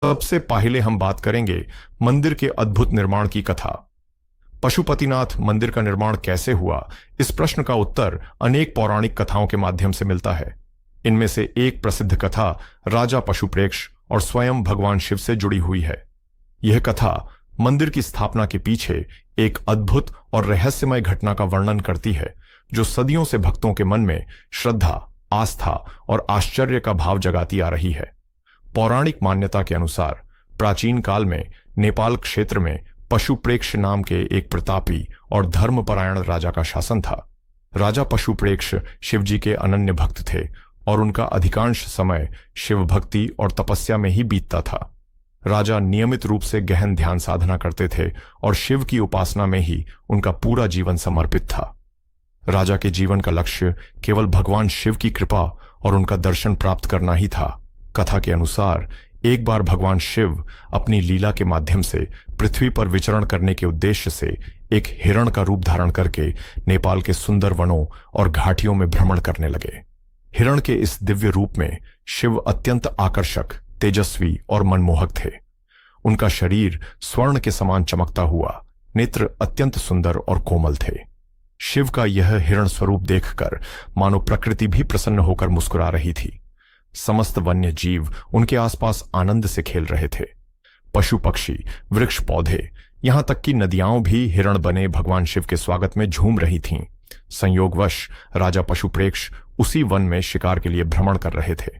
सबसे पहले हम बात करेंगे मंदिर के अद्भुत निर्माण की कथा। पशुपतिनाथ मंदिर का निर्माण कैसे हुआ, इस प्रश्न का उत्तर अनेक पौराणिक कथाओं के माध्यम से मिलता है। इनमें से एक प्रसिद्ध कथा राजा पशुप्रेक्ष और स्वयं भगवान शिव से जुड़ी हुई है। यह कथा मंदिर की स्थापना के पीछे एक अद्भुत और रहस्यमय घटना का वर्णन करती है, जो सदियों से भक्तों के मन में श्रद्धा, आस्था और आश्चर्य का भाव जगाती आ रही है। पौराणिक मान्यता के अनुसार प्राचीन काल में नेपाल क्षेत्र में पशुप्रेक्ष नाम के एक प्रतापी और धर्मपरायण राजा का शासन था। राजा पशुप्रेक्ष शिवजी के अनन्य भक्त थे और उनका अधिकांश समय शिव भक्ति और तपस्या में ही बीतता था। राजा नियमित रूप से गहन ध्यान साधना करते थे और शिव की उपासना में ही उनका पूरा जीवन समर्पित था। राजा के जीवन का लक्ष्य केवल भगवान शिव की कृपा और उनका दर्शन प्राप्त करना ही था। कथा के अनुसार एक बार भगवान शिव अपनी लीला के माध्यम से पृथ्वी पर विचरण करने के उद्देश्य से एक हिरण का रूप धारण करके नेपाल के सुंदर वनों और घाटियों में भ्रमण करने लगे। हिरण के इस दिव्य रूप में शिव अत्यंत आकर्षक, तेजस्वी और मनमोहक थे। उनका शरीर स्वर्ण के समान चमकता हुआ, नेत्र अत्यंत सुंदर और कोमल थे। शिव का यह हिरण स्वरूप देखकर मानो प्रकृति भी प्रसन्न होकर मुस्कुरा रही थी। समस्त वन्य जीव उनके आसपास आनंद से खेल रहे थे। पशु पक्षी, वृक्ष पौधे, यहां तक कि नदियां भी हिरण बने भगवान शिव के स्वागत में झूम रही थीं। संयोगवश राजा पशुप्रेक्ष उसी वन में शिकार के लिए भ्रमण कर रहे थे।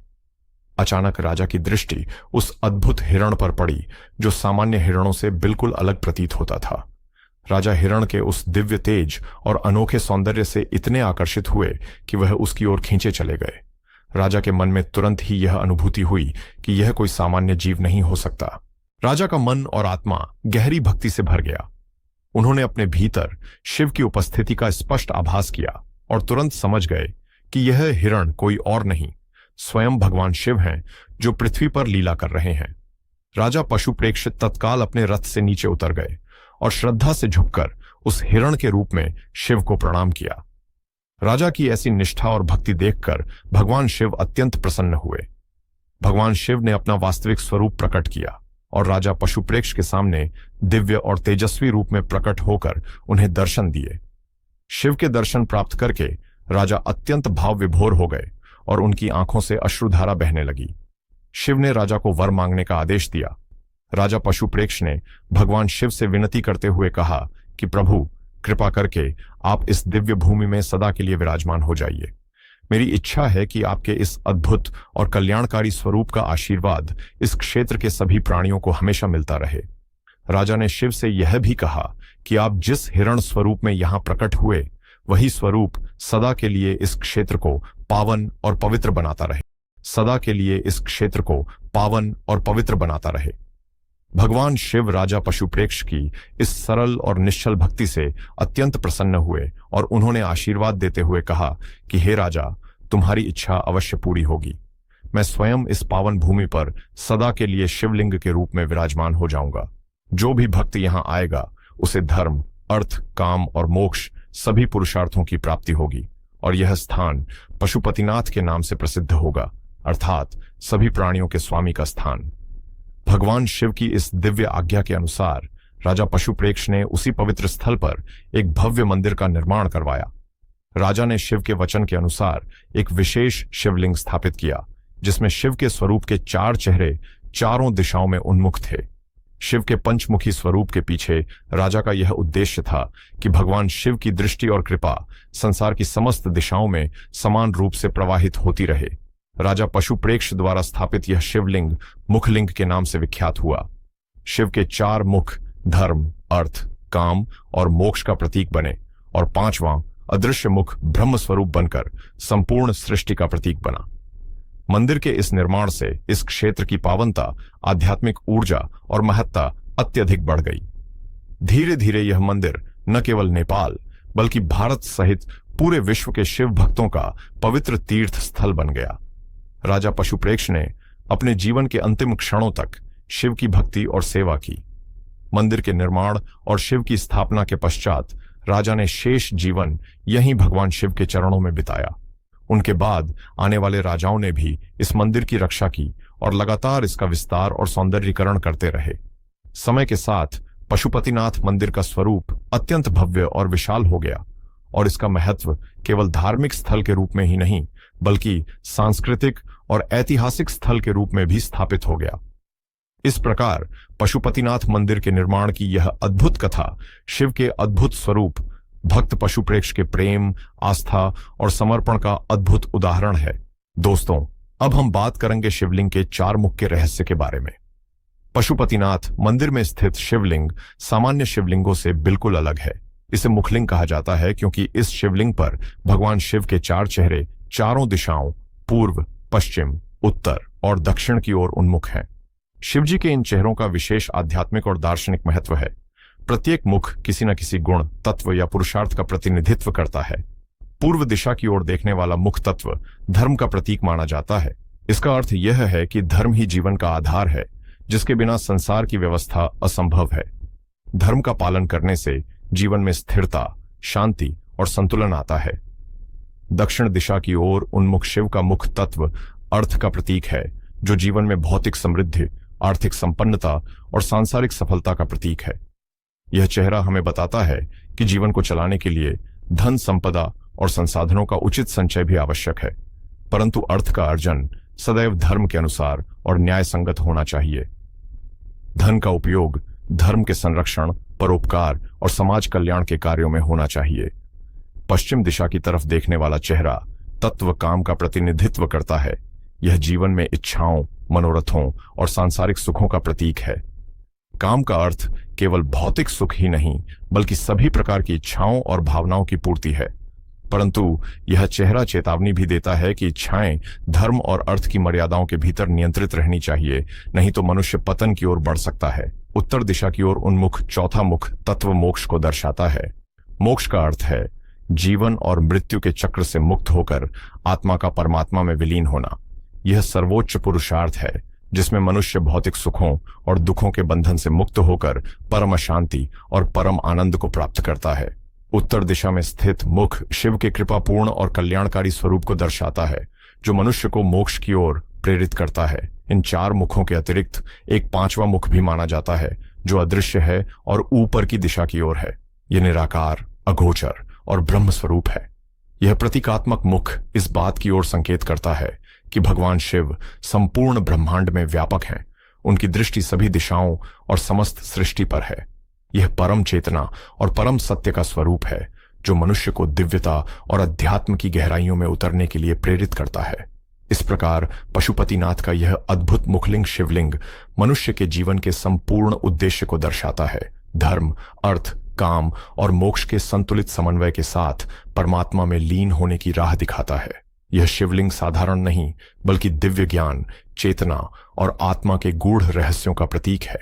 अचानक राजा की दृष्टि उस अद्भुत हिरण पर पड़ी, जो सामान्य हिरणों से बिल्कुल अलग प्रतीत होता था। राजा हिरण के उस दिव्य तेज और अनोखे सौंदर्य से इतने आकर्षित हुए कि वह उसकी ओर खींचे चले गए। राजा के मन में तुरंत ही यह अनुभूति हुई कि यह कोई सामान्य जीव नहीं हो सकता। राजा का मन और आत्मा गहरी भक्ति से भर गया। उन्होंने अपने भीतर शिव की उपस्थिति का स्पष्ट आभास किया और तुरंत समझ गए कि यह हिरण कोई और नहीं, स्वयं भगवान शिव हैं, जो पृथ्वी पर लीला कर रहे हैं। राजा पशुप्रेक्ष तत्काल अपने रथ से नीचे उतर गए और श्रद्धा से झुककर उस हिरण के रूप में शिव को प्रणाम किया। राजा की ऐसी निष्ठा और भक्ति देखकर भगवान शिव अत्यंत प्रसन्न हुए। भगवान शिव ने अपना वास्तविक स्वरूप प्रकट किया और राजा पशुप्रेक्ष के सामने दिव्य और तेजस्वी रूप में प्रकट होकर उन्हें दर्शन दिए। शिव के दर्शन प्राप्त करके राजा अत्यंत भाव विभोर हो गए और उनकी आंखों से अश्रुधारा बहने लगी। शिव ने राजा को वर मांगने का आदेश दिया। राजा पशुप्रेक्ष ने भगवान शिव से विनती करते हुए कहा कि प्रभु, कृपा करके आप इस दिव्य भूमि में सदा के लिए विराजमान हो जाइए। मेरी इच्छा है कि आपके इस अद्भुत और कल्याणकारी स्वरूप का आशीर्वाद इस क्षेत्र के सभी प्राणियों को हमेशा मिलता रहे। राजा ने शिव से यह भी कहा कि आप जिस हिरण स्वरूप में यहां प्रकट हुए, वही स्वरूप सदा के लिए इस क्षेत्र को पावन और पवित्र बनाता रहे। सदा के लिए इस क्षेत्र को पावन और पवित्र बनाता रहे। भगवान शिव राजा पशुप्रेक्ष की इस सरल और निश्चल भक्ति से अत्यंत प्रसन्न हुए और उन्होंने आशीर्वाद देते हुए कहा कि हे राजा, तुम्हारी इच्छा अवश्य पूरी होगी। मैं स्वयं इस पावन भूमि पर सदा के लिए शिवलिंग के रूप में विराजमान हो जाऊंगा। जो भी भक्त यहां आएगा, उसे धर्म, अर्थ, काम और मोक्ष सभी पुरुषार्थों की प्राप्ति होगी और यह स्थान पशुपतिनाथ के नाम से प्रसिद्ध होगा, अर्थात सभी प्राणियों के स्वामी का स्थान। भगवान शिव की इस दिव्य आज्ञा के अनुसार राजा पशुप्रेक्ष ने उसी पवित्र स्थल पर एक भव्य मंदिर का निर्माण करवाया। राजा ने शिव के वचन के अनुसार एक विशेष शिवलिंग स्थापित किया, जिसमें शिव के स्वरूप के 4 चेहरे चारों दिशाओं में उन्मुख थे। शिव के पंचमुखी स्वरूप के पीछे राजा का यह उद्देश्य था कि भगवान शिव की दृष्टि और कृपा संसार की समस्त दिशाओं में समान रूप से प्रवाहित होती रहे। राजा पशुप्रेक्ष द्वारा स्थापित यह शिवलिंग मुखलिंग के नाम से विख्यात हुआ। शिव के 4 मुख धर्म, अर्थ, काम और मोक्ष का प्रतीक बने और 5वां अदृश्य मुख ब्रह्म स्वरूप बनकर संपूर्ण सृष्टि का प्रतीक बना। मंदिर के इस निर्माण से इस क्षेत्र की पावनता, आध्यात्मिक ऊर्जा और महत्ता अत्यधिक बढ़ गई। धीरे धीरे यह मंदिर न केवल नेपाल बल्कि भारत सहित पूरे विश्व के शिव भक्तों का पवित्र तीर्थ स्थल बन गया। राजा पशुप्रेक्ष ने अपने जीवन के अंतिम क्षणों तक शिव की भक्ति और सेवा की। मंदिर के निर्माण और शिव की स्थापना के पश्चात राजा ने शेष जीवन यहीं भगवान शिव के चरणों में बिताया। उनके बाद आने वाले राजाओं ने भी इस मंदिर की रक्षा की और लगातार इसका विस्तार और सौंदर्यीकरण करते रहे। समय के साथ पशुपतिनाथ मंदिर का स्वरूप अत्यंत भव्य और विशाल हो गया और इसका महत्व केवल धार्मिक स्थल के रूप में ही नहीं बल्कि सांस्कृतिक और ऐतिहासिक स्थल के रूप में भी स्थापित हो गया। इस प्रकार पशुपतिनाथ मंदिर के निर्माण की यह अद्भुत कथा शिव के अद्भुत स्वरूप, भक्त पशु प्रेक्ष के प्रेम, आस्था और समर्पण का अद्भुत उदाहरण है। दोस्तों, अब हम बात करेंगे शिवलिंग के 4 मुख्य रहस्य के बारे में। पशुपतिनाथ मंदिर में स्थित शिवलिंग सामान्य शिवलिंगों से बिल्कुल अलग है। इसे मुखलिंग कहा जाता है क्योंकि इस शिवलिंग पर भगवान शिव के 4 चेहरे चारों दिशाओं पूर्व, पश्चिम, उत्तर और दक्षिण की ओर उन्मुख हैं। शिवजी के इन चेहरों का विशेष आध्यात्मिक और दार्शनिक महत्व है। प्रत्येक मुख किसी न किसी गुण, तत्व या पुरुषार्थ का प्रतिनिधित्व करता है। पूर्व दिशा की ओर देखने वाला मुख तत्व धर्म का प्रतीक माना जाता है। इसका अर्थ यह है कि धर्म ही जीवन का आधार है, जिसके बिना संसार की व्यवस्था असंभव है। धर्म का पालन करने से जीवन में स्थिरता, शांति और संतुलन आता है। दक्षिण दिशा की ओर उन्मुख शिव का मुख तत्व अर्थ का प्रतीक है, जो जीवन में भौतिक समृद्धि, आर्थिक संपन्नता और सांसारिक सफलता का प्रतीक है। यह चेहरा हमें बताता है कि जीवन को चलाने के लिए धन, संपदा और संसाधनों का उचित संचय भी आवश्यक है, परंतु अर्थ का अर्जन सदैव धर्म के अनुसार और न्याय संगत होना चाहिए। धन का उपयोग धर्म के संरक्षण, परोपकार और समाज कल्याण के कार्यों में होना चाहिए। पश्चिम दिशा की तरफ देखने वाला चेहरा तत्व काम का प्रतिनिधित्व करता है। यह जीवन में इच्छाओं, मनोरथों और सांसारिक सुखों का प्रतीक है। काम का अर्थ केवल भौतिक सुख ही नहीं बल्कि सभी प्रकार की इच्छाओं और भावनाओं की पूर्ति है, परंतु यह चेहरा चेतावनी भी देता है कि इच्छाएं धर्म और अर्थ की मर्यादाओं के भीतर नियंत्रित रहनी चाहिए, नहीं तो मनुष्य पतन की ओर बढ़ सकता है। उत्तर दिशा की ओर उन्मुख चौथा मुख तत्व मोक्ष को दर्शाता है। मोक्ष का अर्थ है जीवन और मृत्यु के चक्र से मुक्त होकर आत्मा का परमात्मा में विलीन होना। यह सर्वोच्च पुरुषार्थ है जिसमें मनुष्य भौतिक सुखों और दुखों के बंधन से मुक्त होकर परम शांति और परम आनंद को प्राप्त करता है। उत्तर दिशा में स्थित मुख शिव के कृपापूर्ण और कल्याणकारी स्वरूप को दर्शाता है, जो मनुष्य को मोक्ष की ओर प्रेरित करता है। इन 4 मुखों के अतिरिक्त एक 5वां मुख भी माना जाता है, जो अदृश्य है और ऊपर की दिशा की ओर है। यह निराकार, अगोचर और ब्रह्म स्वरूप है। यह प्रतीकात्मक मुख इस बात की ओर संकेत करता है कि भगवान शिव संपूर्ण ब्रह्मांड में व्यापक हैं। उनकी दृष्टि सभी दिशाओं और समस्त सृष्टि पर है। यह परम चेतना और परम सत्य का स्वरूप है, जो मनुष्य को दिव्यता और अध्यात्म की गहराइयों में उतरने के लिए प्रेरित करता है। इस प्रकार पशुपतिनाथ का यह अद्भुत मुखलिंग शिवलिंग मनुष्य के जीवन के संपूर्ण उद्देश्य को दर्शाता है। धर्म, अर्थ, काम और मोक्ष के संतुलित समन्वय के साथ परमात्मा में लीन होने की राह दिखाता है। यह शिवलिंग साधारण नहीं बल्कि दिव्य ज्ञान, चेतना और आत्मा के गूढ़ रहस्यों का प्रतीक है।